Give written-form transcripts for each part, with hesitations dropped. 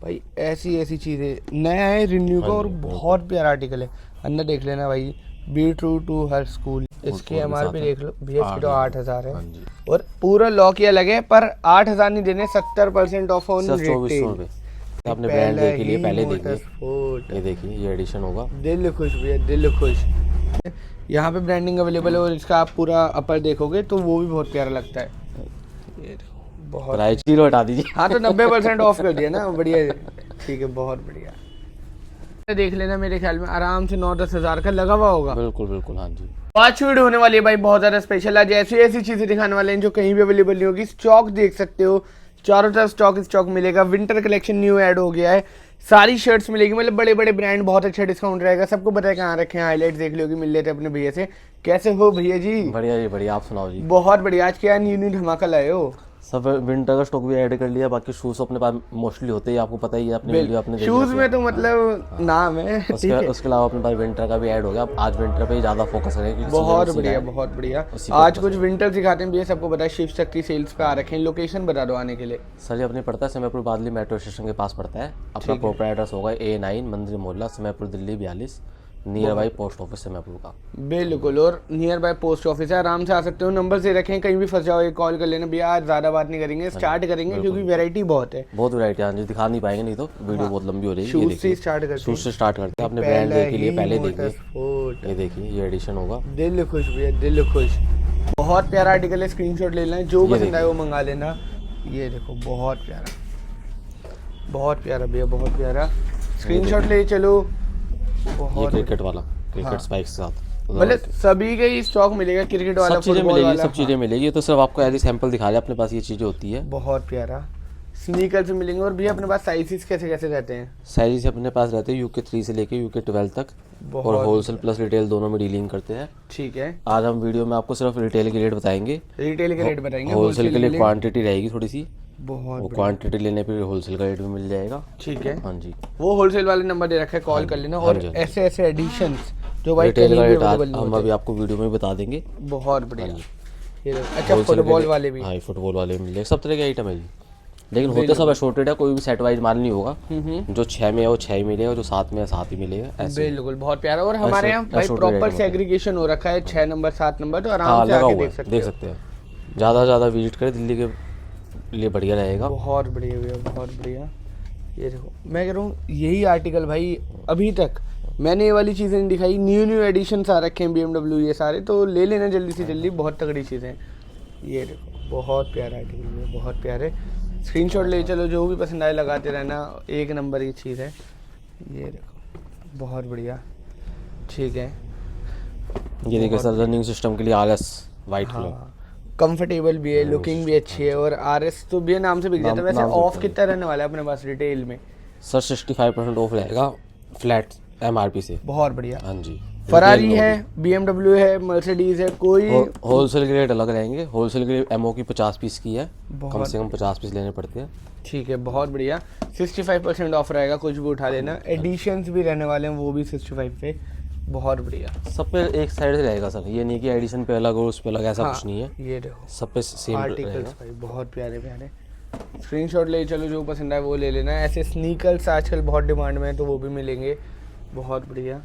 भाई ऐसी ऐसी चीज़ें नया है रिन्यू का और बहुत प्यारा आर्टिकल है। अंदर देख लेना भाई, be true to her school. इसकी MRP देख लो भैया, इसकी तो 8,000 है और पूरा लॉक ही अलग है, पर 8,000 नहीं देने, 70% ऑफ ऑन रिटेल। आपने ब्रांड देख लिए, पहले देखिए, मोटरस्पोर्ट, ये देखिए ये एडिशन होगा। दिल खुश भैया, दिल खुश। यहाँ पे ब्रांडिंग अवेलेबल है और इसका आप पूरा अपर देखोगे तो वो भी बहुत प्यारा लगता है। ये देखो, बहुत प्राइस 0 हटा दीजिए। हाँ तो 90% ऑफ कर दिया ना, बढ़िया, ठीक है, बहुत बढ़िया। देख लेना, मेरे ख्याल में आराम से 9-10 हज़ार का लगा हुआ होगा। बिल्कुल बिल्कुल, हाँ जी। आज वीडियो होने वाली है भाई बहुत ज़्यादा स्पेशल। आज ऐसी ऐसी चीज़ें दिखाने वाले हैं जो कहीं भी अवेलेबल नहीं होगी। स्टॉक देख सकते हो, चारों तरफ स्टॉक मिलेगा। विंटर कलेक्शन न्यू ऐड हो गया है, सारी शर्ट्स मिलेगी, मतलब बड़े बड़े ब्रांड, बहुत अच्छा डिस्काउंट रहेगा। सबको पता है कहाँ रखे हैं, हाईलाइट्स देख लोगे, मिल लेते अपने भैया से। कैसे हो भैया जी? बढ़िया जी बढ़िया, आप सुनाओ जी। बहुत बढ़िया। आज क्या न्यू धमाका लाए हो? सब विंटर का स्टॉक भी ऐड कर लिया, बाकी शूज अपने पास मोस्टली होते हैं, आपको पता ही है, अपनी वीडियो आपने देखी। शूज में तो मतलब नाम है, उसके अलावा अपने पास विंटर का भी ऐड हो गया। आज विंटर पे ही ज़्यादा फोकस करेंगे। बहुत बढ़िया, बहुत बढ़िया। आज कुछ विंटर दिखाते हैं भैया, सबको पता है शिव शक्ति सेल्स पे आ रखे हैं। लोकेशन बता दो आने के लिए। सर जी अपने पड़ता है समयपुर बादली मेट्रो स्टेशन के पास पड़ता है। अपना प्रॉपर एड्रेस होगा A9 मंदिर मोहल्ला, Samaypur Delhi 42, near by post office Samaypur का। बिल्कुल, और नियर बाय पोस्ट ऑफिस है, आराम से आ सकते हो। नंबर से रखें, कहीं भी फंस जाओ एक कॉल कर लेना। भैया आज ज़्यादा बात नहीं करेंगे, स्टार्ट करेंगे क्योंकि वैरायटी बहुत है। बहुत वैरायटी है जी, दिखा नहीं पाएंगे, नहीं तो वीडियो बहुत लंबी हो रही है। शूज से स्टार्ट करते हैं। शूज से स्टार्ट करते हैं। अपने ब्रांड देख लिए, पहले देखिए, ये देखिए ये एडिशन होगा। दिल खुश भैया, दिल खुश। बहुत प्यारा आर्टिकल है, स्क्रीनशॉट ले लेना, जो पसंद आए वो मंगा लेना। ये देखो बहुत प्यारा, बहुत प्यारा भैया, बहुत प्यारा। स्क्रीनशॉट ले चलो। ये क्रिकेट वाला, क्रिकेट स्पाइक्स के साथ, मतलब सभी का ही स्टॉक मिलेगा, क्रिकेट वाला, सब चीज़ें फुटबॉल मिलेगी, वाला। सब चीज़ें मिलेगी। तो सिर्फ आपको ऐसे सैंपल दिखा रहे हैं, अपने पास ये चीज़ें होती है। बहुत प्यारा। स्नीकर्स भी मिलेंगे। और भैया अपने पास साइजेस कैसे कैसे रहते हैं? साइज अपने पास रहते हैं UK 3 से लेके UK 12 तक, और होलसेल प्लस रिटेल दोनों में डीलिंग करते हैं। ठीक है। आज हम वीडियो में आपको सिर्फ रिटेल के रेट बताएंगे, रिटेल के रेट बताएंगे, होलसेल के लिए क्वांटिटी रहेगी थोड़ी सी। बहुत क्वांटिटी लेने पे होलसेल का रेट भी मिल जाएगा। ठीक है। हाँ जी, वो होलसेल वाले नंबर दे रखा है, कॉल कर लेना। और ऐसे ऐसे एडिशंस जो भाई रिटेल का रेट अवेलेबल नहीं हम अभी आपको वीडियो में बता देंगे। बहुत बढ़िया। ये अच्छा, फुटबॉल वाले भी? हाँ, फुटबॉल वाले मिल जाएंगे, सब तरह के आइटम है जी, लेकिन होते सब असॉर्टेड है, कोई भी सेट वाइज माल नहीं होगा। जो 6 में है वो 6 ही मिलेगा, जो 7 में है 7 ही मिलेगा, ऐसे। बिल्कुल, बहुत प्यारा। और हमारे यहाँ भाई प्रॉपर सेग्रीगेशन हो रखा है, 6 नंबर 7 नंबर, तो आराम से आके देख सकते हैं। ज़्यादा से ज़्यादा विजिट करें, दिल्ली के लिए बढ़िया रहेगा। बहुत बढ़िया भैया, बहुत बढ़िया। ये देखो, मैं कह रहा हूँ यही आर्टिकल भाई अभी तक मैंने ये वाली चीज़ें नहीं दिखाई। न्यू एडिशंस आ रखे हैं BMW, ये सारे तो ले लेना जल्दी से जल्दी, बहुत तगड़ी चीज़ें। ये देखो बहुत प्यारा आर्टिकल है, बहुत प्यारे। स्क्रीनशॉट ले चलो, जो भी पसंद आए लगाते रहना, एक नंबर की चीज़ है। ये देखो बहुत बढ़िया, ठीक है। ये देखिए सर, रनिंग सिस्टम के लिए RS वाइट कलर, कंफर्टेबल भी है, लुकिंग भी अच्छी है, और RS तो भी नाम से बिक जाता है। वैसे ऑफ कितना रहने वाला है अपने पास रिटेल में? सर 65% ऑफ रहेगा फ्लैट MRP से। बहुत बढ़िया। हाँ जी, फरारी है, BMW है, मर्सिडीज है, कोई होलसेल के रेट अलग रहेंगे। होलसेल के MOQ 50 पीस की है, कम से कम 50 पीस लेने पड़ते हैं। ठीक है, बहुत बढ़िया। 65% ऑफ रहेगा, कुछ भी उठा लेना। एडिशंस भी रहने वाले हैं, वो भी 65 पे। बहुत बढ़िया। सब पे एक साइड से रहेगा सर, ये नहीं कि एडिशन पे अलग और उस पे अलग, ऐसा कुछ नहीं है। ये देखो सब पे सेम आर्टिकल्स भाई, बहुत प्यारे प्यारे। स्क्रीनशॉट ले चलो, जो पसंद आए वो ले लेना। ऐसे स्नीकर्स आजकल बहुत डिमांड में है, तो वो भी मिलेंगे। बहुत बढ़िया।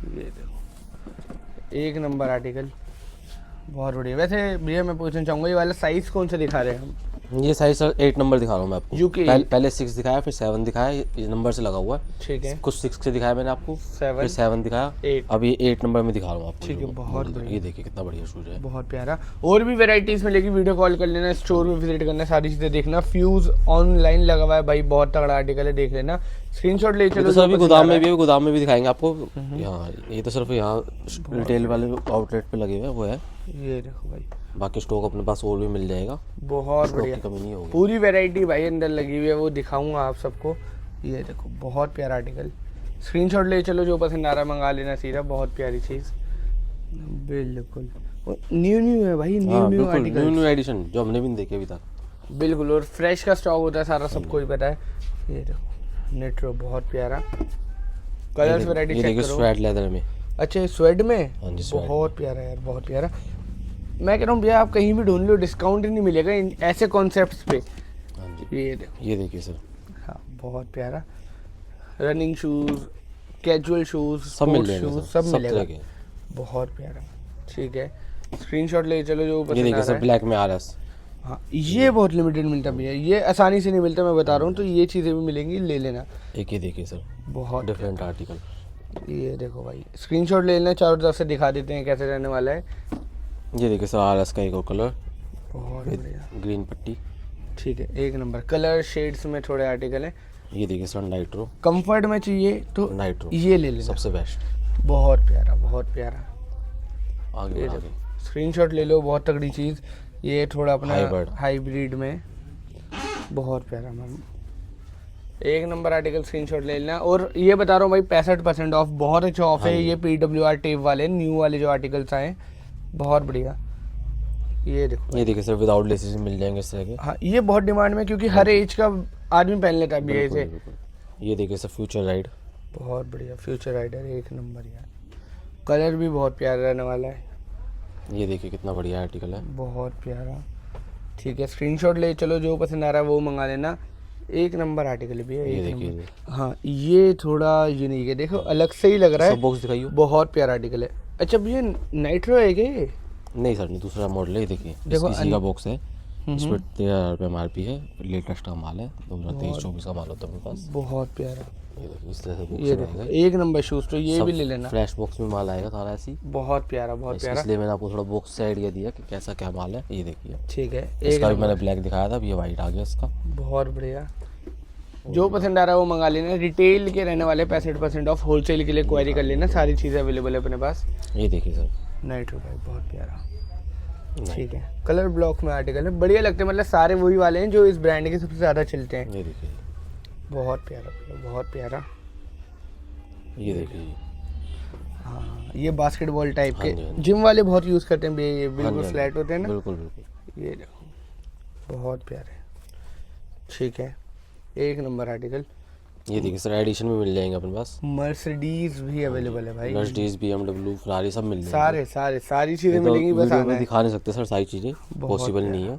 ये देखो एक नंबर आर्टिकल, बहुत बढ़िया। वैसे भैया मैं पूछना चाहूँगा, ये वाला साइज़ कौन सा दिखा रहे हैं हम? ये साइज सर 8 नंबर दिखा रहा हूँ मैं आपको। UK पहले 6 दिखाया, फिर 7 दिखाया, ये नंबर से लगा हुआ है। ठीक है। कुछ 6 से दिखाया मैंने आपको, फिर 7 दिखाया, 8। अभी 8 नंबर में दिखा रहा हूँ आपको। ठीक है, बहुत बढ़िया। ये देखिए कितना बढ़िया शूज है, बहुत प्यारा। और भी वेराइटीज़ मिलेगी, वीडियो कॉल कर लेना, स्टोर में विजिट करना, सारी चीज़ें देखना। फ्यूज़ ऑनलाइन लगा हुआ है भाई, बहुत तगड़ा आर्टिकल है, देख लेना। स्क्रीनशॉट ले चलो। तो सर अभी गोदाम में भी दिखाएंगे आपको। यहाँ ये तो सिर्फ यहाँ रिटेल वाले आउटलेट पे लगे हुए हैं, वो है। ये देखो भाई, बाकी स्टॉक अपने पास और भी मिल जाएगा, बहुत बढ़िया। कमी नहीं होगी। पूरी वैरायटी भाई अंदर लगी हुई है, वो दिखाऊंगा आप सबको। ये देखो बहुत प्यारा आर्टिकल। स्क्रीनशॉट ले चलो, जो पसंद आ रहा है मंगा लेना सीधा। बहुत प्यारी चीज़, बिल्कुल न्यू है भाई, न्यू आर्टिकल, न्यू एडिशन जो हमने भी नहीं देखे अभी तक। बिल्कुल, और फ्रेश का स्टॉक होता है सारा, सबको ही पता है। ये देखो नेट्रो, बहुत प्यारा। कलर्स वैरायटी चेक करो। स्वेड लेदर में, अच्छा स्वेड में, हाँ जी, बहुत प्यारा यार, बहुत प्यारा। मैं कह रहा हूँ भैया आप कहीं भी ढूंढ लो, डिस्काउंट ही नहीं मिलेगा ऐसे कॉन्सेप्ट्स पे। हाँ जी, ये देखो, ये देखिए सर, हाँ बहुत प्यारा। रनिंग शूज, कैजुअल शूज, सब मिल स्पोर्ट्स जाएंगे शूज सर, सब सब मिलेगा। तरह के। बहुत प्यारा। ठीक है, स्क्रीनशॉट ले चलो जो ये पसंद आ देखिए रहा सर है। ब्लैक में RS। हाँ ये बहुत लिमिटेड मिलता भैया, ये आसानी से नहीं मिलता, मैं बता रहा हूँ। तो ये चीज़ें भी मिलेंगी, ले लेना। एक ये देखिए सर, बहुत डिफरेंट आर्टिकल। ये देखो भाई, स्क्रीनशॉट ले लेना, चारों तरफ से दिखा देते हैं कैसे रहने वाला है। ये देखिए सर RS का एक और कलर, बहुत बढ़िया। ग्रीन पट्टी। ठीक है, एक नंबर। कलर शेड्स में थोड़े आर्टिकल हैं। ये देखिए सर नाइट्रो। कंफर्ट में चाहिए तो नाइट्रो ये ले लेना, सबसे बेस्ट। बहुत प्यारा, बहुत प्यारा। आगे ये आगे देखो, स्क्रीनशॉट ले लो, बहुत तगड़ी चीज़। ये थोड़ा अपना हाइब्रिड। हाइब्रिड में, बहुत प्यारा मैम, एक नंबर आर्टिकल। स्क्रीनशॉट ले लेना। और ये बता रहा हूँ भाई, 65% ऑफ, बहुत अच्छा ऑफ है। ये PWR टेप वाले न्यू वाले जो आर्टिकल्स आए, बहुत बढ़िया। ये देखो, ये देखिए सर विदाउट लेसेस मिल जाएंगे इस तरह के। हाँ ये बहुत डिमांड में, क्योंकि हर एज का आदमी पहन लेता है भैया बिल्कुल, इसे। बिल्कुल। ये देखिए सर फ्यूचर राइड। बहुत बढ़िया, फ्यूचर राइडर एक नंबर यार। कलर भी बहुत प्यारा रहने वाला है, ये देखिए कितना बढ़िया आर्टिकल है। बहुत प्यारा। ठीक है, स्क्रीनशॉट ले चलो, जो पसंद आ रहा है वो मंगा लेना। एक नंबर आर्टिकल भी है, ये एक देखिए नंबर। हाँ ये थोड़ा यूनिक है, देखो अलग से ही लग रहा सब है। बॉक्स दिखाइए। बहुत प्यारा आर्टिकल है। अच्छा भैया नाइट्रो है क्या ये? नहीं सर नहीं, दूसरा मॉडल है। ये देखिए देखो, इसी का बॉक्स है। इसमें 13,000 रुपये MRP है। लेटेस्ट का माल है, 2023-24 का माल होता है मेरे पास। बहुत प्यारा। ये देखिए इस तरह से ये बॉक्स देखो, रहेगा। एक नंबर शूज, तो ये भी ले लेना। फ्लैश बॉक्स में माल आएगा सारा ऐसी। बहुत प्यारा, बहुत प्यारा। इसलिए मैंने आपको थोड़ा बॉक्स से आइडिया दिया कि कैसा क्या माल है। ये देखिए ठीक है, एक इसका भी नंबर, मैंने ब्लैक दिखाया था, अब ये वाइट आ गया इसका। बहुत बढ़िया। जो पसंद आ रहा है वो मंगा लेना। रिटेल के रहने वाले 65% ऑफ, होलसेल के लिए क्वारी कर लेना, सारी चीज़ें अवेलेबल है अपने पास। ये देखिए सर नाइट्रो भाई बहुत प्यारा। ठीक है, कलर ब्लॉक में आर्टिकल है, बढ़िया लगते हैं, मतलब सारे वही वाले हैं जो इस ब्रांड के सबसे ज़्यादा चलते हैं। ये देखिए, बहुत प्यारा भैया, बहुत प्यारा। ये देखिए। हाँ ये बास्केटबॉल टाइप हाँ जी, हाँ के जी। जिम वाले बहुत यूज़ करते हैं भैया, ये हाँ जी, बिल्कुल हाँ जी। फ्लैट होते हैं ना। बिल्कुल बिल्कुल। ये देखो, बहुत प्यारे। ठीक है, एक नंबर आर्टिकल। ये देखिए सर एडिशन में मिल जाएंगे अपने पास। मर्सिडीज भी अवेलेबल है भाई, मर्सिडीज, BMW, फरारी सब मिल जाएंगे। सारी चीज़ें ये तो मिलेंगी, बस वीडियो आना में है। दिखा नहीं सकते सर सारी चीज़ें, बहुत पॉसिबल प्यारा। नहीं है।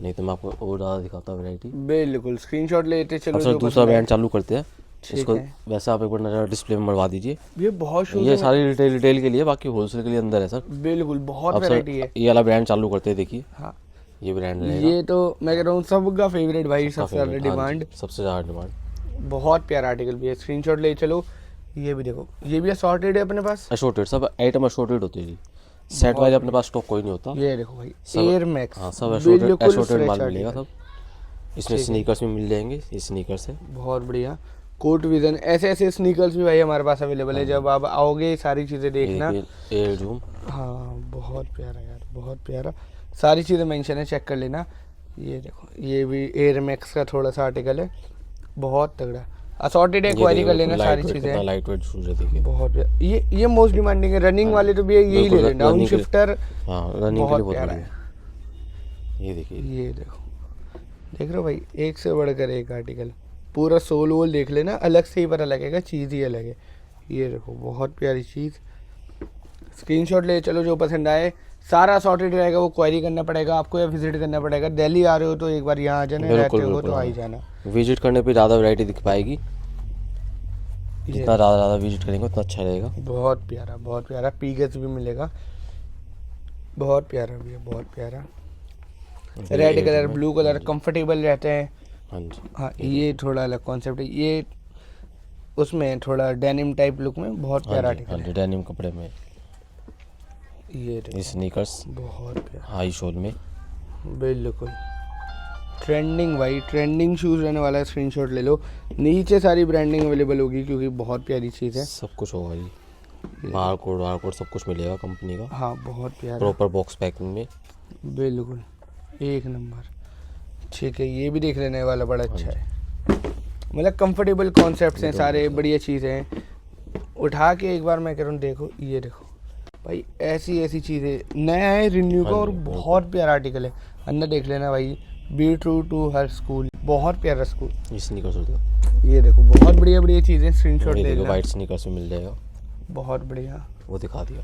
नहीं तो मैं आपको और ज़्यादा दिखाता वैरायटी। बिल्कुल, स्क्रीनशॉट लेते चलो। अब सर जो दूसरा पसंद आए। ब्रांड चालू करते हैं। ठीक इसको है। वैसे आप एक बार नज़र डिस्प्ले में मरवा दीजिए। ये बहुत शूज ये सारी रिटेल के लिए, बाकी होलसेल के लिए अंदर है सर। बिल्कुल बहुत अब वैरायटी सर है। ये वाला ब्रांड चालू करते हैं, देखिए हाँ ये ब्रांड रहेगा। ये तो मैं कह रहा हूँ सबका फेवरेट भाई, सबका सबसे ज़्यादा favorite, हाँ डिमांड। जी, सबसे ज़्यादा डिमांड। बहुत प्यारा आर्टिकल भी है, स्क्रीनशॉट ले चलो। ये भी देखो, ये भी असॉर्टेड है अपने पास। अशोर्टेड, सब आइटम अशोर्टेड होते हैं जी। सेट वाइज अपने पास स्टॉक कोई नहीं होता। ये देखो भाई, सब- एयर मैक्स। हाँ सब अशोर्टेड माल fresh मिलेगा article। सब। इसमें स्नीकर्स भी मिल जाएंगे, ये स्नीकर्स है। बहुत बढ़िया। कोट विजन, ऐसे ऐसे स्नीकर्स भी भाई हमारे पास अवेलेबल है। जब आप आओगे सारी चीज़ें ये देखना। देखिए एयर जूम। हाँ बहुत प्यारा यार, बहुत प्यारा। सारी चीज़ें मेंशन है, चेक कर लेना। ये देखो, ये भी एयर मैक्स का थोड़ा सा आर्टिकल है, बहुत तगड़ा। असॉर्टेड है, क्वारी कर लेना, सारी चीज़ें। लाइट वेट शूज है देखिए। बहुत प्यारा। ये मोस्ट डिमांडिंग है, रनिंग वाले तो भी यही ले बिल्कुल, लेना। डाउन running के लिए। शिफ्टर हाँ रनिंग के लिए बहुत बहुत प्यारा बढ़िया। है। ये देखिए, ये देखो, देख रहे हो भाई, एक से बढ़कर एक आर्टिकल। पूरा सोल वोल देख लेना, अलग से ही पता लगेगा, चीज़ ही अलग है। ये देखो, बहुत प्यारी चीज़। स्क्रीनशॉट ले चलो, जो पसंद आए। सारा सॉर्टेड रहेगा, वो क्वेरी करना पड़ेगा आपको या विजिट करना पड़ेगा। दिल्ली आ रहे हो तो एक बार यहाँ आ जाना, रहते बिल्कुल हो तो बिल्कुल। आ ही हाँ। जाना। विजिट करने पे ज़्यादा वैरायटी दिख पाएगी। ये जितना ज़्यादा विजिट करेंगे उतना अच्छा रहेगा। बहुत प्यारा, बहुत प्यारा। पीगस भी मिलेगा, बहुत प्यारा भी है, बहुत प्यारा। Red colour, blue colour, comfortable रहते हैं। हाँ जी। हाँ ये थोड़ा अलग कॉन्सेप्ट है। ये उसमें थोड़ा डेनिम टाइप लुक में बहुत प्यारा हाँ आर्टिकल जी, डेनिम कपड़े में। है। ये देखो, ये स्नीकर्स बहुत प्यारा, हाई शोल में। बिल्कुल ट्रेंडिंग भाई, ट्रेंडिंग शूज़ रहने वाला है। स्क्रीनशॉट ले लो, नीचे सारी ब्रांडिंग अवेलेबल होगी, क्योंकि बहुत प्यारी चीज़ है। सब कुछ होगा जी। बार कोड सब कुछ मिलेगा कंपनी का, हाँ बहुत प्यारा, प्रॉपर बॉक्स पैकिंग में। बिल्कुल एक नंबर। ठीक है, ये भी देख लेने वाला बड़ा अच्छा है। मतलब कंफर्टेबल कॉन्सेप्ट्स हैं सारे, बढ़िया चीज़ें हैं। उठा के एक बार मैं कह रहा हूँ, देखो ये देखो भाई, ऐसी ऐसी चीज़ें। नया है रिन्यू का, हाँ और जी, बिल्कुल। बहुत प्यारा आर्टिकल है। अंदर देख लेना भाई, be true to her school, बहुत प्यारा स्कूल। ये स्नीकर्स होते हैं। ये देखो, बहुत बढ़िया बढ़िया चीज़ें, स्क्रीनशॉट ये ले देखो लेना। वाइट स्नीकर्स में मिल जाएगा, बहुत बढ़िया, वो दिखा दिया।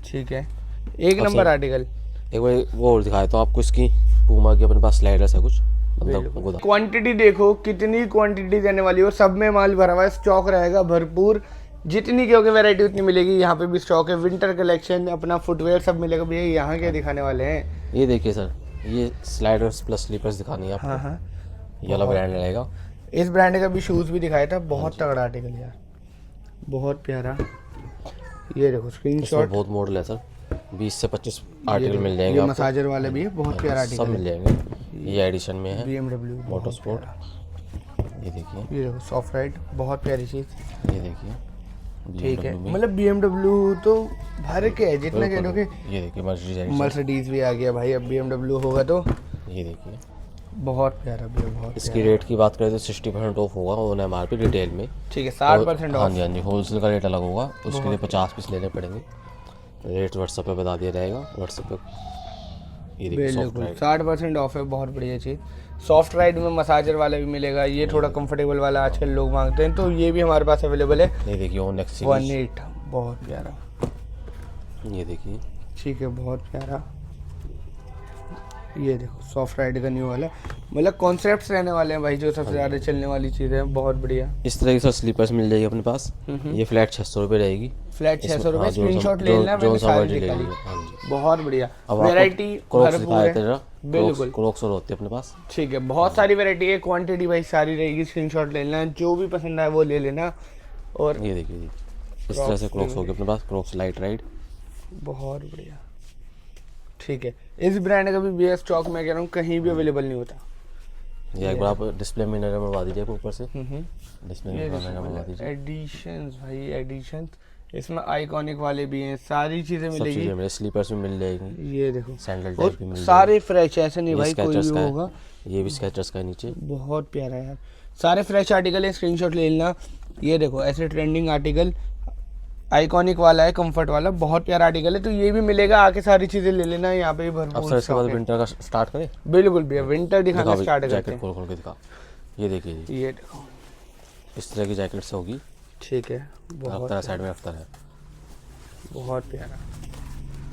ठीक है, एक अब नंबर सर- आर्टिकल। एक बार वो और दिखाया तो आपको, इसकी पूमा की अपने पास स्लाइडर्स है कुछ। मतलब गोदाम। क्वांटिटी देखो कितनी क्वांटिटी देने वाली है और सब में माल भरा हुआ है, स्टॉक रहेगा भरपूर, जितनी कहोगे वैरायटी उतनी मिलेगी। यहाँ पे भी स्टॉक है, विंटर कलेक्शन, अपना फुटवेयर सब मिलेगा भैया। यहाँ क्या दिखाने वाले हैं? ये देखिए सर, ये स्लाइडर्स प्लस स्लीपर्स दिखानी है आपको। हाँ, ये वाला ब्रांड रहेगा। इस ब्रांड का भी शूज़ भी दिखाया था, बहुत तगड़ा आर्टिकल यार, बहुत प्यारा। ये देखो इसमें स्क्रीनशॉट, बहुत मॉडल है सर, 20 से 25 आर्टिकल मिल जाएंगे ये आपको। मसाजर वाला भी है, बहुत प्यारा सब आर्टिकल मिल जाएंगे। ये एडिशन में है BMW मोटो स्पोर्ट। ये देखिए, ये देखो सॉफ्ट राइड, बहुत प्यारी चीज़। ये देखिए ठीक है, BMW में। मतलब BMW तो भर के है, जितना कह दोगे। ये देखिए मर्सिडीज एडिशन। मर्सिडीज भी आ गया भाई, अब BMW होगा तो। ये देखिए, बहुत प्यारा भैया, बहुत इसकी रेट की बात करें तो 60% ऑफ होगा ऑन MRP रिटेल में। ठीक है, 60% हाँ ऑफ। जी हाँ जी, होलसेल का रेट अलग होगा, उसके लिए 50 पीस लेने पड़ेंगे। रेट व्हाट्सएप पे बता दिया जाएगा, व्हाट्सएप पे। ये देखिए सॉफ्ट बिल्कुल राइड। 60% ऑफ है, बहुत बढ़िया चीज़। सॉफ्ट राइड में मसाजर वाला भी मिलेगा, ये थोड़ा कंफर्टेबल वाला आजकल लोग मांगते हैं, तो ये भी हमारे पास अवेलेबल है। ये देखिए ऑन नेक्स्ट सीरीज। 18, बहुत प्यारा। ये देखिए, ठीक है, बहुत प्यारा। ये देखो सॉफ्ट राइड का न्यू वाला, मतलब कॉन्सेप्ट्स रहने वाले हैं भाई, जो सबसे ज़्यादा चलने वाली चीज़ है, बहुत बढ़िया। इस तरह की सर स्लीपर्स मिल जाएगी अपने पास। ये फ्लैट 600 रुपये रहेगी। फ्लैट 600 रुपये, हाँ, स्क्रीनशॉट ले लेना, मैंने सारी दिखा ली। हाँ जी। बहुत बढ़िया, अब आपको वैरायटी क्रॉक्स भरपूर दिखाए थे है। जरा, बिल्कुल, क्रॉक्स और होते हैं अपने पास। ठीक है, बहुत सारी वैरायटी है, क्वांटिटी भाई सारी रहेगी, स्क्रीनशॉट ले लेना, जो भी पसंद आए वो ले लेना। और ये देखिए जी, इस तरह से क्रॉक्स हो गए अपने पास, क्रॉक्स लाइट राइड। बहुत बढ़िया। ठीक है, इस ब्रांड का भी भैया स्टॉक मैं कह रहा हूँ कहीं भी अवेलेबल नहीं होता। ये एक बार आप डिस्प्ले में नजर मरवा दीजिए ऊपर से, डिस्प्ले में नजर मरवा दीजिए। एडिशंस भाई, एडिशंस, इसमें आइकॉनिक वाले भी हैं, सारी चीज़ें सब मिलेगी। चीज़ें मिले, स्लीपर्स भी मिल जाएगी, ये देखो, सैंडल और टाइप भी मिल सारे फ्रेश, ऐसे नहीं जाएगी। भाई ये कोई स्केचर्स भी का है, होगा। ये भी स्केचर्स का है नीचे। बहुत प्यारा यार, सारे फ्रेश आर्टिकल है, स्क्रीनशॉट ले लेना। ये देखो ऐसे ट्रेंडिंग आर्टिकल, आइकॉनिक वाला है, कंफर्ट वाला, बहुत प्यारा आर्टिकल है, तो ये भी मिलेगा, आके सारी चीज़ें ले लेना, यहाँ पे भी अब भरपूर सर इसके बाद stock है। विंटर का स्टार्ट करें। बिल्कुल भैया, विंटर दिखाना दिखा स्टार्ट करते जैकेट खोल खोल के दिखा। ये देखिए जी, हैं। ये देखो, इस तरह की जैकेट्स होगी। ठीक है, बहुत अफ्तर साइड में अफ्तर है। बहुत प्यारा।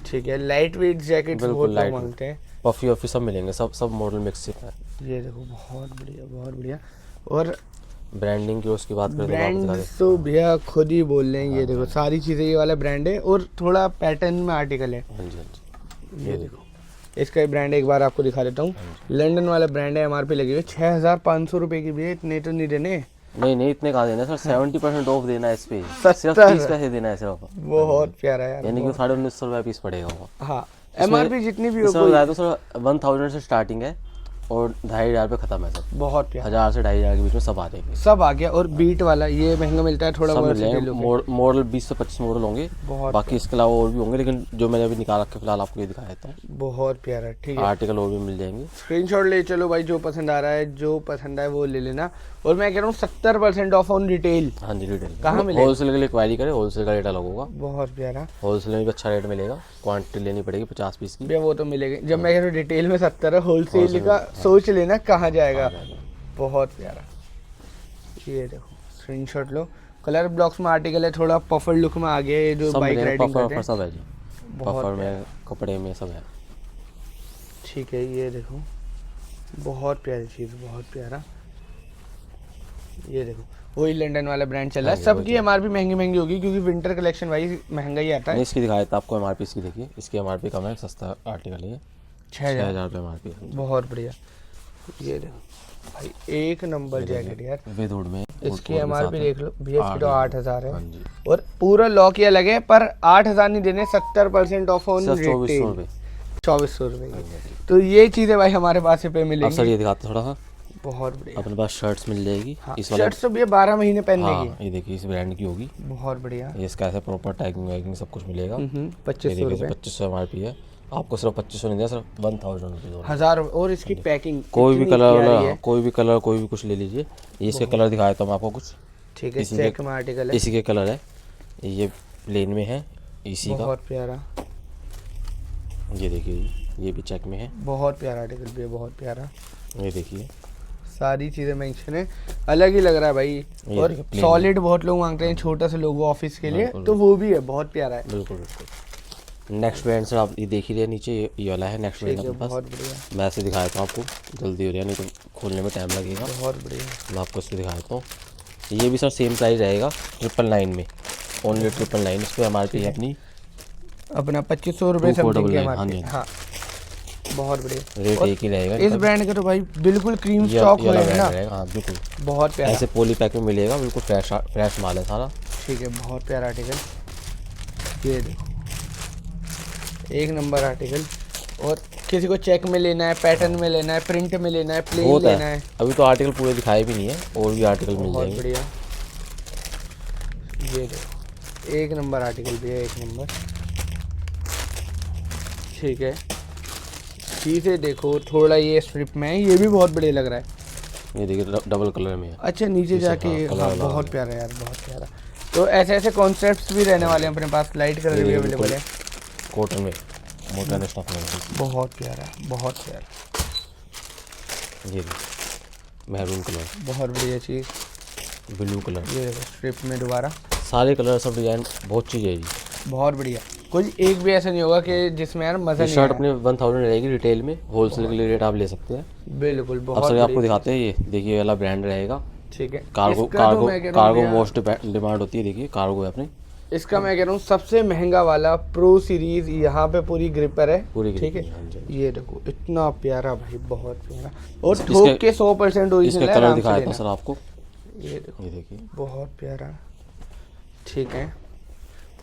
ठीक है, लाइट वेट जैकेट्स बिल्कुल बहुत लोग light मांगते हैं। पफी वफी सब मिलेंगे, सब मॉडल मिक्स है। ये देखो, बहुत बढ़िया, बहुत बढ़िया। और ब्रांडिंग की उसकी बात करें तो आपको दिखा ब्रांड तो भैया खुद ही बोल रहे हैं। ये देखो सारी चीज़ें, ये वाला ब्रांड है और थोड़ा पैटर्न में आर्टिकल है। हाँ जी हाँ जी। ये देखो, इसका ब्रांड एक बार आपको दिखा देता हूँ। लंदन वाला ब्रांड है, MRP लगी हुई है 6500 रुपये की। भैया इतने तो नहीं देने, नहीं इतने कहाँ देना है सर, 70% ऑफ देना है इस पे, सिर्फ 70 30 पैसे देना है सिर्फ, बहुत प्यारा यार। यानी कि 1950 रुपये पीस पड़ेगा वो। हाँ, MRP जितनी भी हो इसमें कोई, बताया तो सर 1000 से स्टार्टिंग है और 2500 पे खत्म है सर। बहुत प्यारा, 1000 से 2500 के बीच में सब आ जाएंगे। सब आ गया। और बीट वाला ये महंगा मिलता है थोड़ा, सब मिल बहुत जाएंगे, मॉडल 20 से 25 मॉडल होंगे, बहुत बाकी इसके अलावा और भी होंगे, लेकिन जो मैंने अभी निकाल रखे फिलहाल आपको ये दिखाया देता हूँ। बहुत प्यारा। ठीक है, आर्टिकल और भी मिल जाएंगे। स्क्रीनशॉट ले चलो भाई, जो पसंद आ रहा है, जो पसंद आए वो ले लेना। और मैं कह रहा हूँ 70% ऑफ ऑन रिटेल। हाँ जी, रिटेल कहाँ मिलेगा? होलसेल के लिए क्वारी करें, होलसेल का रेट अलग होगा, बहुत प्यारा होलसेल में भी अच्छा रेट मिलेगा। क्वांटिटी लेनी पड़ेगी 50 पीस की। भैया, वो तो मिलेगा। जब मैं कह रहा हूँ रिटेल में 70 है, होलसेल का सोच लेना कहाँ जाएगा। बहुत प्यारा। ये देखो, स्क्रीनशॉट लो। कलर ब्लॉक्स में आर्टिकल है, थोड़ा पफर लुक में आ गया, ये जो सब बाइक मिलेगा, राइडिंग पफर करते हैं। सब है जी, बहुत पफर में, कपड़े में सब है। ठीक है, ये देखो, बहुत प्यारी चीज़, बहुत प्यारा। ये देखो, वही लंदन वाला ब्रांड चल रहा है। सबकी MRP महंगी महंगी होगी, क्योंकि विंटर कलेक्शन भाई महंगा ही आता है। नहीं, इसकी दिखाया था आपको MRP, इसकी देखिए, इसकी MRP कम है, सस्ता आर्टिकल है, 6000 रुपये MRP है। बहुत बढ़िया। ये देखो भाई, एक नंबर जैकेट यार। विद हुड में इसकी MRP देख लो भैया, इसकी तो 8000 है। हाँ जी, और पूरा लॉक ही अलग है, पर 8000 नहीं देने, 70% ऑफ ऑन सिर्फ रिटेल, 2400 रुपये। 2400 रुपये की। तो ये चीज़ें भाई हमारे पास पे अब सर मिलेंगी। ये दिखाते थोड़ा सा, बहुत बढ़िया। अपने पास शर्ट्स मिल जाएगी। हाँ, इस वाले, शर्ट्स तो भैया 12 महीने पहनने हाँ की। ये देखिए, इस ब्रांड की होगी। बहुत बढ़िया। ये इसका ऐसे प्रॉपर टैगिंग वैगिंग सब कुछ मिलेगा। 2500 रुपये, 2500 MRP है, आपको सिर्फ 2500 नहीं दिया, सिर्फ 1000 रुपीज़। 1000। और इसकी पैकिंग कोई भी इतनी कलर प्यारी वाला, है। कोई भी कलर, कोई भी कुछ ले लीजिए। ये इसके कलर दिखाया था मैं आपको कुछ, ठीक है, इसी चेक के- में आर्टिकल है, इसी के कलर है। ये प्लेन में है इसी का, बहुत प्यारा। ये देखिए, ये भी चेक में है। बहुत प्यारा आर्टिकल भी है, बहुत प्यारा। ये देखिए, सारी चीज़ें मेंशन है, अलग ही लग रहा है भाई। ये और देखिए, plain सॉलिड बहुत लोग मांगते हैं, छोटा सा लोगो ऑफिस के लिए, तो वो भी है, बहुत प्यारा है। बिल्कुल बिल्कुल। नेक्स्ट ब्रांड सर आप ये देख ही रहे हैं नीचे, ये वाला है नेक्स्ट ब्रांड ठीक है, अपने पास। बहुत बढ़िया, मैं ऐसे दिखा देता हूँ आपको, जल्दी हो रहा है नहीं तो खोलने में टाइम लगेगा। बहुत बढ़िया। मैं आपको इसको दिखा देता हूँ। ये भी सर सेम प्राइस रहेगा 999 में, ओनली 999। इस पर MRP है अपनी अपना 2500 रुपये 2499, समथिंग के हाँ मार्केट। जी। हाँ, बहुत बढ़िया। रेट और एक ही रहेगा इस इनका। ब्रांड का तो भाई बिल्कुल क्रीम ये स्टॉक वाला हुए हैं ब्रांड ना, रहेगा, हाँ बिल्कुल बहुत प्यारा। ऐसे पोली पैक में मिलेगा, बिल्कुल फ्रेश माल है सारा। ठीक है, बहुत प्यारा आर्टिकल। ये देखो, एक नंबर आर्टिकल। और किसी को चेक में लेना है, पैटर्न में लेना है, प्रिंट में लेना है, प्लेन होता लेना है। है, अभी तो आर्टिकल पूरे दिखाए भी नहीं है, और भी आर्टिकल मिल बहुत जाएंगे। बढ़िया। ये देखो, एक नंबर आर्टिकल भी है, एक नंबर। ठीक है, चीज़ें देखो, थोड़ा ये स्ट्रिप में है, ये भी बहुत बढ़िया लग रहा है। ये देखिए डबल कलर में है। अच्छा, नीचे जाके हाँ, कलर हाँ, वाला बहुत है। प्यारा यार, बहुत प्यारा। तो ऐसे ऐसे कॉन्सेप्ट्स भी रहने वाले हैं अपने पास, लाइट कलर भी ये अवेलेबल है। कॉटन में मोटा स्टफ में। बहुत प्यारा, बहुत प्यारा, ये देखिए मैरून कलर, बहुत बढ़िया चीज़। ब्लू कलर, ये देखो स्ट्रिप में दोबारा, सारे कलर सब डिजाइन बहुत चीज़ है जी। बहुत बढ़िया। कुछ एक भी ऐसा नहीं होगा कि जिसमें यार मज़ा ये नहीं शर्ट आया। अपने 1000 रहेगी रिटेल में, होलसेल के लिए रेट आप ले सकते हैं। बिल्कुल, अब बहुत सर आपको बढ़िया। दिखाते हैं, ये देखिए ये वाला ब्रांड रहेगा। ठीक है, कार्गो इसका तो कार्गो मैं कह रहा हूँ कार्गो भैया, मोस्ट डिमांड होती है, देखिए कार्गो है अपनी। इसका मैं कह रहा हूँ सबसे महंगा वाला प्रो सीरीज, यहाँ पे पूरी ग्रिपर है। पूरी ठीक है, grip, हाँ जी। ये देखो इतना प्यारा भाई, बहुत प्यारा। और इसके- ठोक के 100% ओरिजिनल इसके है, कलर आराम से दिखाया था लेना। सर आपको, ये देखो, ये देखिए। बहुत प्यारा। ठीक है,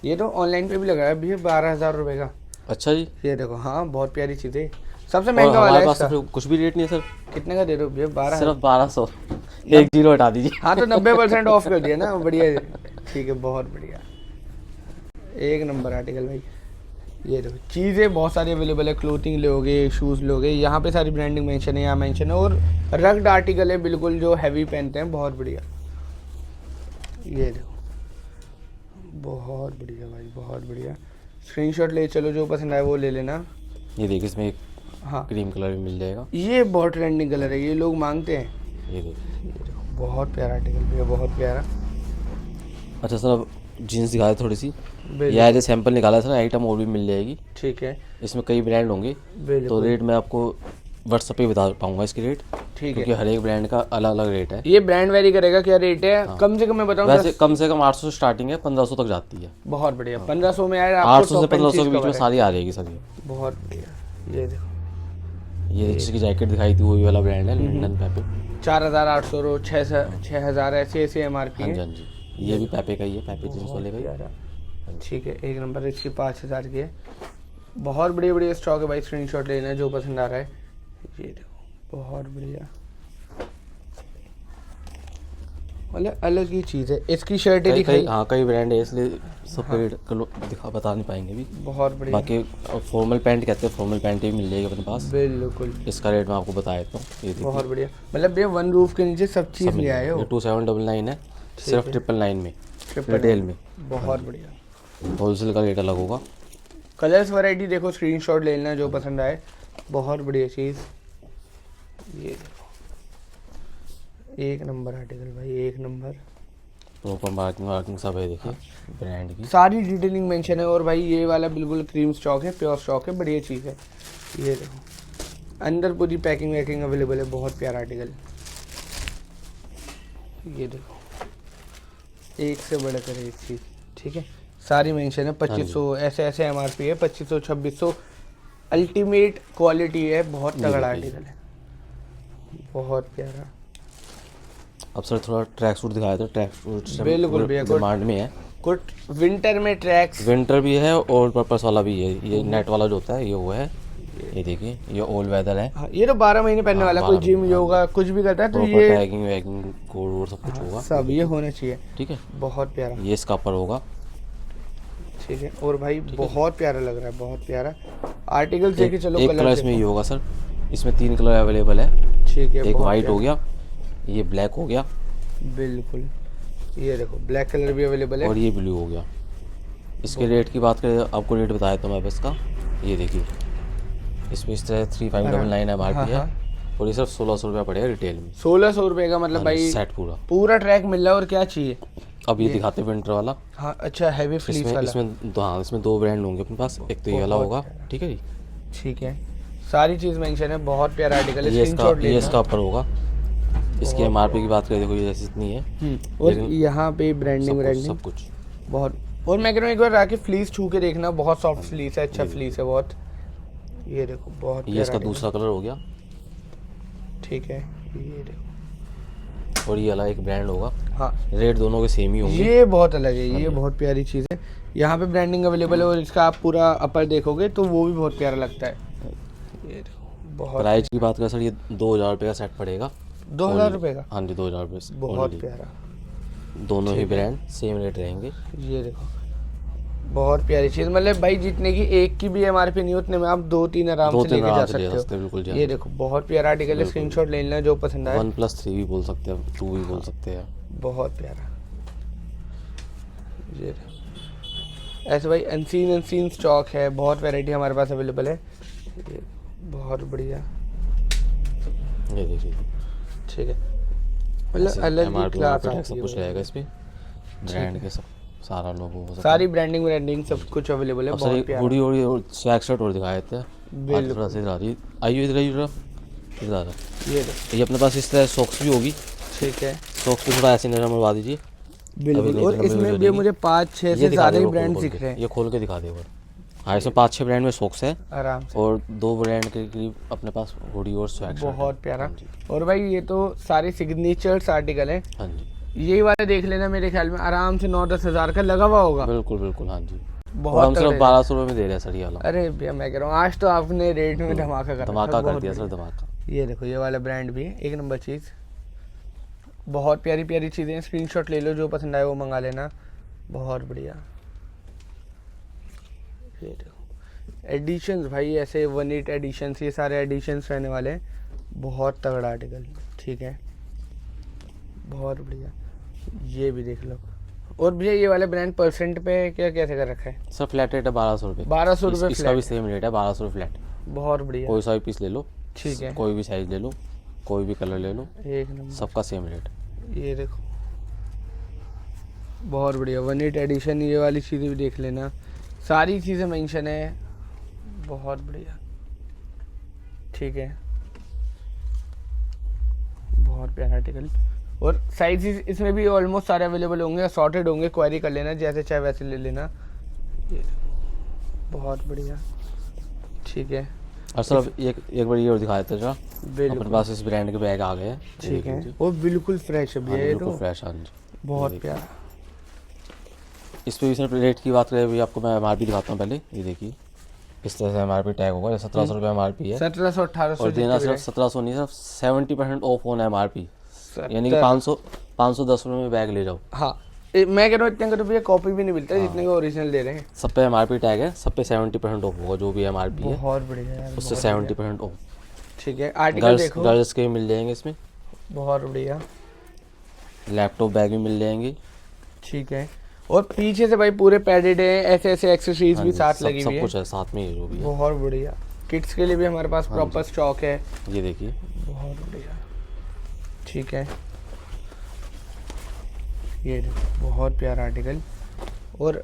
ये तो ऑनलाइन पे भी लगा है भैया, 12,000 रुपये का। अच्छा जी, ये देखो, हाँ बहुत प्यारी चीज़ें, सबसे और महंगा वाला हमारे है पास तो इसका। फिर कुछ भी रेट नहीं है सर, कितने का दे रहे हो भैया? 12। सिर्फ 1200। एक जीरो हटा दीजिए। हाँ, तो 90% ऑफ कर दिया ना, बढ़िया। ठीक है, बहुत बढ़िया, एक नंबर आर्टिकल भाई। ये देखो, चीज़ें बहुत सारी अवेलेबल है, क्लोथिंग लोगे, शूज़ लोगे, यहाँ पे सारी ब्रांडिंग मेंशन है, यहाँ मेंशन है। और रग्ड आर्टिकल है बिल्कुल, जो हैवी पहनते हैं, बहुत बढ़िया। ये देखो, बहुत बढ़िया भाई, बहुत बढ़िया। स्क्रीनशॉट ले चलो, जो पसंद आए वो ले लेना। ये देखिए इसमें एक हाँ, क्रीम कलर भी मिल जाएगा, ये बहुत ट्रेंडिंग कलर है, ये लोग मांगते हैं। ये देखिए। ये देखो, बहुत प्यारा आर्टिकल भैया, बहुत प्यारा। अच्छा सर अब जीन्स दिखा दे थोड़ी सी, बिल्कुल। यह जो सैंपल निकाला है सर, आइटम और भी मिल जाएगी। ठीक है, इसमें कई ब्रांड होंगे, तो बिल्कुल। रेट मैं आपको व्हाट्सएप पे बता पाऊंगा इसके रेट, ठीक क्योंकि है, हर एक ब्रांड का अलग अलग रेट है। ये ब्रांड वेरी करेगा, क्या रेट है? कम से कम मैं बताऊँ, वैसे कम से कम 800 से स्टार्टिंग है, 1500 तक जाती है। बहुत बढ़िया। 1500 में आया आपको, 800 से top end 1500 के चीज़ बीच में cover है। सारी आ जाएगी सर। बहुत बढ़िया। ये देखो, ये जिसकी जैकेट दिखाई थी वही वाला ब्रांड है, लंडन पेपे। 4,800 रो, 6,000 ऐसे ऐसे MRP हाँ जी, है। हाँ जी, ये भी पेपे का ही है, पेपे जींस वाले का ही। प्यारा। ठीक है, एक नंबर, इसकी 5,000 की है। बहुत बढ़िया बढ़िया स्टॉक है भाई, स्क्रीनशॉट लेना है जो पसंद आ रहा है। ये देखो, बहुत बढ़िया, मतलब अलग ही चीज़ है। इसकी शर्टें कई दिखाई, हाँ कई ब्रांड है, इसलिए सब रेट दिखा बता नहीं पाएंगे भी। बहुत बढ़िया। बाकी फॉर्मल पैंट कहते हैं, फॉर्मल पैंट भी मिल जाएगी अपने पास। बिल्कुल, इसका रेट मैं आपको बता देता हूँ, ये देखिए। बहुत बढ़िया। मतलब भैया वन रूफ के नीचे सब चीज़ ले आए हो। ये 2799 है, सिर्फ 999 में, ट्रिपल रिटेल में। बहुत बढ़िया। होलसेल का रेट अलग होगा। कलर्स वैरायटी देखो, स्क्रीनशॉट ले लेना जो पसंद आए, बहुत बढ़िया चीज़। ये देखो, एक नंबर आर्टिकल भाई, एक नंबर। प्रॉपर मार्किंग वार्किंग सब है, देखिए ब्रांड की। सारी डिटेलिंग मेंशन है। और भाई ये वाला बिल्कुल क्रीम स्टॉक है, प्योर स्टॉक है, बढ़िया चीज़ है। ये देखो, अंदर पूरी पैकिंग वैकिंग अवेलेबल है, बहुत प्यारा आर्टिकल। ये देखो, एक से बढ़कर एक चीज़। ठीक है, सारी मेंशन है। 2500 ऐसे ऐसे MRP है, 2500, 2600, अल्टीमेट क्वालिटी है, बहुत तगड़ा आर्टिकल है, बहुत प्यारा। अब सर थोड़ा ट्रैक सूट दिखाया था, ट्रैक सूट बिल्कुल भैया, डिमांड में है। कुछ विंटर में ट्रैक्स, विंटर भी है और पर्पस वाला भी है। ये नेट वाला जो होता है ये वो है, ये देखिए ये ऑल वेदर है। हाँ, ये तो 12 महीने पहनने वाला, कोई 12 जिम महीने, योगा कुछ भी करता है तो प्रॉपर ये टैगिंग वैगिंग कोड वोड सब कुछ होगा, सब ये होना चाहिए। ठीक है। बहुत प्यारा। ये इसका अपर होगा, ठीक है, और भाई बहुत प्यारा लग रहा है, बहुत प्यारा आर्टिकल। देखिए चलो, एक कलर कलर इसमें ये होगा सर, इसमें 3 कलर अवेलेबल है। ठीक है, एक बहुत वाइट प्यारा। हो गया, ये ब्लैक हो गया, बिल्कुल। ये देखो, ब्लैक कलर भी अवेलेबल है। और ये ब्लू हो गया। इसके रेट की बात करें, आपको रेट बताया तो मैं इसका, ये देखिए इसमें इस तरह 3599 MRP हाँ, है, हाँ। और ये सिर्फ 1600 रुपया पड़ेगा रिटेल में। 1600 रुपये का, मतलब हाँ जी, भाई सेट पूरा। पूरा ट्रैक मिल रहा है, और क्या चाहिए। अब ये दिखाते हैं विंटर वाला। हाँ अच्छा, हैवी फ्लीस इसमें वाला। इसमें दो, हाँ इसमें 2 ब्रांड होंगे अपने पास, एक तो ये वाला होगा, ठीक है जी। ठीक है, सारी चीज़ मेंशन है, बहुत प्यारा आर्टिकल है, ये स्क्रीनशॉट ये लेना। इसका अपर होगा। इसकी एमआरपी की बात करें, देखो ये इतनी है। और लेकिन यहाँ पे ब्रांडिंग सब कुछ बहुत। और मैं कह रहा हूँ एक बार आके फ्लीस छू के देखना, बहुत सॉफ्ट फ्लीस है, अच्छा फ्लीस है बहुत। ये देखो बहुत ये इसका प्यारा दूसरा कलर हो गया। ठीक है, ये देखो। और ये वाला एक ब्रांड होगा। हाँ, रेट दोनों के सेम ही होंगे। ये बहुत अलग है, ये बहुत प्यारी चीज़ है। यहाँ पे ब्रांडिंग अवेलेबल है, और इसका आप पूरा अपर देखोगे तो वो भी बहुत प्यारा लगता है। ये देखो बहुत। प्राइस की बात करें सर, ये 2000 रुपये का सेट पड़ेगा। 2000 रुपये का, हाँ जी, 2000 रुपये से बहुत only। प्यारा। दोनों ही ब्रांड सेम रेट रहेंगे। ये देखो बहुत प्यारी चीज़, मतलब भाई जितने की एक की भी एमआरपी नहीं उतने में आप 2-3 आराम से लेके जा सकते हो। बिल्कुल जी। ये देखो बहुत प्यारा आर्टिकल है, स्क्रीनशॉट ले लेना जो पसंद आए। 1+3 भी बोल सकते हैं, 2 भी बोल सकते हैं। बहुत प्यारा। ये देखो ऐसे भाई अनसीन स्टॉक है, बहुत वैरायटी हमारे पास अवेलेबल है। ये बहुत बढ़िया, ये देखिए, ठीक है, मतलब अलग ही एमआरपी क्लास सब आती कुछ है। रहेगा इसमें, ब्रांड के सब सारा लोगो हो सकता है। सारी ब्रांडिंग सब कुछ अवेलेबल है, अब सर बहुत एक प्यारा। हुडी और स्वैग शर्ट और दिखाए थे। आज थोड़ा सा इधर आ रही, आइए इधर आइए, इधर आ रहा। ये देखो ये अपने पास इस तरह सॉक्स भी होगी। ठीक है, सॉक्स भी थोड़ा ऐसे नरम बनवा दीजिए। बिल्कुल। और इसमें भी मुझे 5-6 से ज़्यादा ही ब्रांड दिख रहे हैं। ये खोल के दिखा दे एक बार। हाँ, इसमें 5-6 ब्रांड में सॉक्स है, आराम से, और 2 ब्रांड के करीब अपने पास हुडी और स्वैग शर्ट है। बहुत प्यारा। और भाई ये तो सारे सिग्नेचर्स आर्टिकल हैं। हाँ जी, यही वाला देख लेना, मेरे ख्याल में आराम से 9-10 हज़ार का लगा हुआ होगा। बिल्कुल बिल्कुल। हाँ जी, बहुत और हम सिर्फ तगड़े। 1200 रुपये में दे रहे हैं सर ये वाला। अरे भैया मैं कह रहा हूँ आज तो आपने रेट में धमाका कर धमाका रखा, कर दिया बहुत सर, धमाका। बढ़िया। ये देखो ये वाला ब्रांड भी है, एक नंबर चीज़, बहुत प्यारी प्यारी चीज़ें। स्क्रीनशॉट ले लो, जो पसंद आए वो मंगा लेना, बहुत बढ़िया। ये देखो एडिशंस भाई, ऐसे 1/8 एडिशंस, ये सारे एडिशंस रहने वाले हैं, बहुत तगड़ा आर्टिकल। ठीक है, बहुत बढ़िया। ये भी देख लो। और भैया ये वाले ब्रांड परसेंट पे क्या कैसे कर रखा है? सर फ्लैट रेट है 1200 रुपये। 1200 रुपये इसका भी फ्लैट, सेम रेट है, 1200 रुपये फ्लैट। बहुत बढ़िया। कोई सा भी पीस ले लो, ठीक है, कोई भी साइज ले लो, कोई भी कलर ले लो, एक नंबर। सबका सेम रेट। ये देखो बहुत बढ़िया 1/8 एडिशन, ये वाली चीज़ें भी देख लेना, सारी चीज़ें मेंशन है, बहुत बढ़िया। ठीक है, बहुत प्यारा आर्टिकल। और साइजेस इसमें भी ऑलमोस्ट सारे अवेलेबल होंगे, असॉर्टेड होंगे, क्वेरी कर लेना, जैसे चाहे वैसे ले लेना। ये बहुत बढ़िया, ठीक है। और सर अब एक बार ये और दिखा देते जरा, अपने पास इस ब्रांड के बैग आ गए हैं। ठीक है, वो बिल्कुल फ्रेश है भैया, ये बिल्कुल तो फ्रेश। हाँ जी, बहुत प्यारा। इस पे भी सर रेट की बात करें, अभी आपको मैं एमआरपी दिखाता हूँ पहले। ये देखिए इस तरह से एमआरपी टैग होगा, 1700 रुपये एमआरपी है। 1700-1800 और देना सिर्फ 1700 नहीं, सिर्फ 70% ऑफ ऑन एमआरपी, यानी कि 510 रुपये में बैग ले जाओ। हाँ, मैं कह रहा हूँ इतने का तो भैया कॉपी भी नहीं मिलता है जितने का ओरिजिनल दे रहे हैं। सब पे एमआरपी टैग है, सब पे 70% ऑफ होगा, जो भी एमआरपी है बहुत बढ़िया यार, उससे बहुत 70% ऑफ। बढ़िया। ठीक है, आर्टिकल देखो, गर्ल्स के भी मिल जाएंगे इसमें, बहुत बढ़िया। लैपटॉप बैग भी मिल जाएंगे। ठीक है, और पीछे से भाई पूरे पैडेड है, ऐसे ऐसे एक्सेसरीज हाँ भी जी, साथ लगी हुई सब है, कुछ है साथ में, ये जो भी है। बहुत बढ़िया। किड्स के लिए भी हमारे पास प्रॉपर स्टॉक है, ये देखिए, बहुत बढ़िया। ठीक है, ये देखो बहुत प्यारा आर्टिकल। और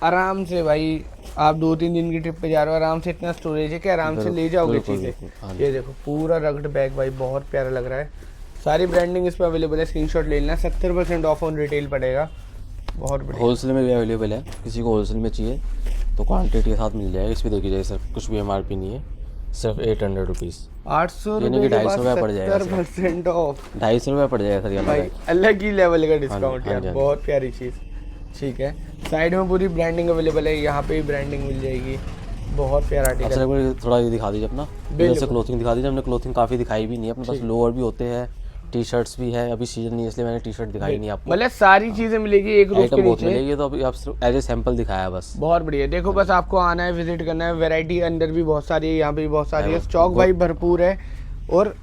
आराम से भाई आप 2-3 दिन की ट्रिप पे जा रहे हो, आराम से इतना स्टोरेज है कि आराम से ले जाओगे बिल्कुल, चीज़ें। बिल्कुल, हाँ जी। ये देखो पूरा रग्ड बैग भाई, बहुत प्यारा लग रहा है। सारी ब्रांडिंग इस पर अवेलेबल है, स्क्रीनशॉट ले लेना। 70% ऑफ ऑन रिटेल पड़ेगा, बहुत बढ़िया। होलसेल में भी अवेलेबल है, किसी को होलसेल में चाहिए तो क्वांटिटी के साथ मिल जाएगा। इस पर देखिए जाए सर, कुछ भी एमआरपी नहीं है, सिर्फ 800 रुपीज़, 800 यानी कि रुपये के 250 बाद रुपये पड़ जाएगा सर। 70% ऑफ 250 रुपये पड़ जाएगा सर ये भाई, हमारा। अलग ही लेवल का डिस्काउंट हाँ यार, जी, हाँ जी। बहुत प्यारी चीज़। ठीक है, साइड में पूरी ब्रांडिंग अवेलेबल है, यहाँ पे भी ब्रांडिंग मिल जाएगी, बहुत प्यारा अब सर आर्टिकल। एक बार थोड़ा ये दिखा दीजिए अपना, इधर से क्लोथिंग दिखा दीजिए। हमने क्लोथिंग काफ़ी दिखाई भी नहीं है, अपने पास लोअर भी होते हैं, टी शर्ट्स भी है। अभी सीजन नहीं है इसलिए मैंने टी शर्ट दिखाई नहीं आपको। मतलब सारी चीज़ें मिलेगी एक रूफ के आइटम बहुत नीचे, मिलेगी, तो अभी आप सिर्फ एज ए सैंपल दिखाया है बस। बहुत बढ़िया। देखो बस आपको आना है, विजिट करना है, वैरायटी अंदर भी बहुत सारी है, यहाँ पे भी बहुत सारी है, स्टॉक भाई भरपूर है। और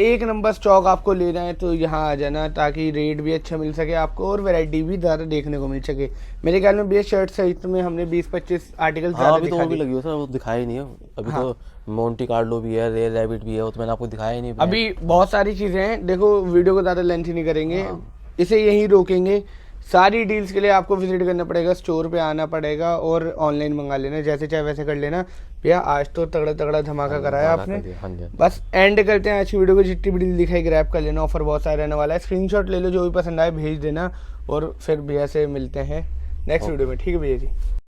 एक नंबर स्टॉक आपको लेना है तो यहाँ आ जाना, ताकि रेट भी अच्छा मिल सके आपको और वैरायटी भी ज़्यादा देखने को मिल सके। मेरे ख्याल में बेस्ट शर्ट सहित में हमने 20-25 आर्टिकल हाँ, अभी तो वो भी लगी हो सर, वो दिखाया ही नहीं है अभी। तो मोंटी कार्लो भी है, रेयर रैबिट भी है, वो तो मैंने आपको दिखाया ही नहीं अभी बहुत सारी चीज़ें हैं। देखो वीडियो को ज़्यादा लेंथ नहीं करेंगे, इसे यहीं रोकेंगे। सारी डील्स के लिए आपको विजिट करना पड़ेगा, स्टोर पे आना पड़ेगा और ऑनलाइन मंगा लेना, जैसे चाहे वैसे कर लेना। भैया आज तो तगड़ा तगड़ा धमाका कराया आपने। हाँ जी। बस एंड करते हैं आज की वीडियो को, जितनी भी डील दिखाई ग्रैब कर लेना, ऑफर बहुत सारा रहने वाला है। स्क्रीनशॉट ले लो, जो भी पसंद आए भेज देना और फिर भैया से मिलते हैं नेक्स्ट वीडियो में। ठीक है भैया जी।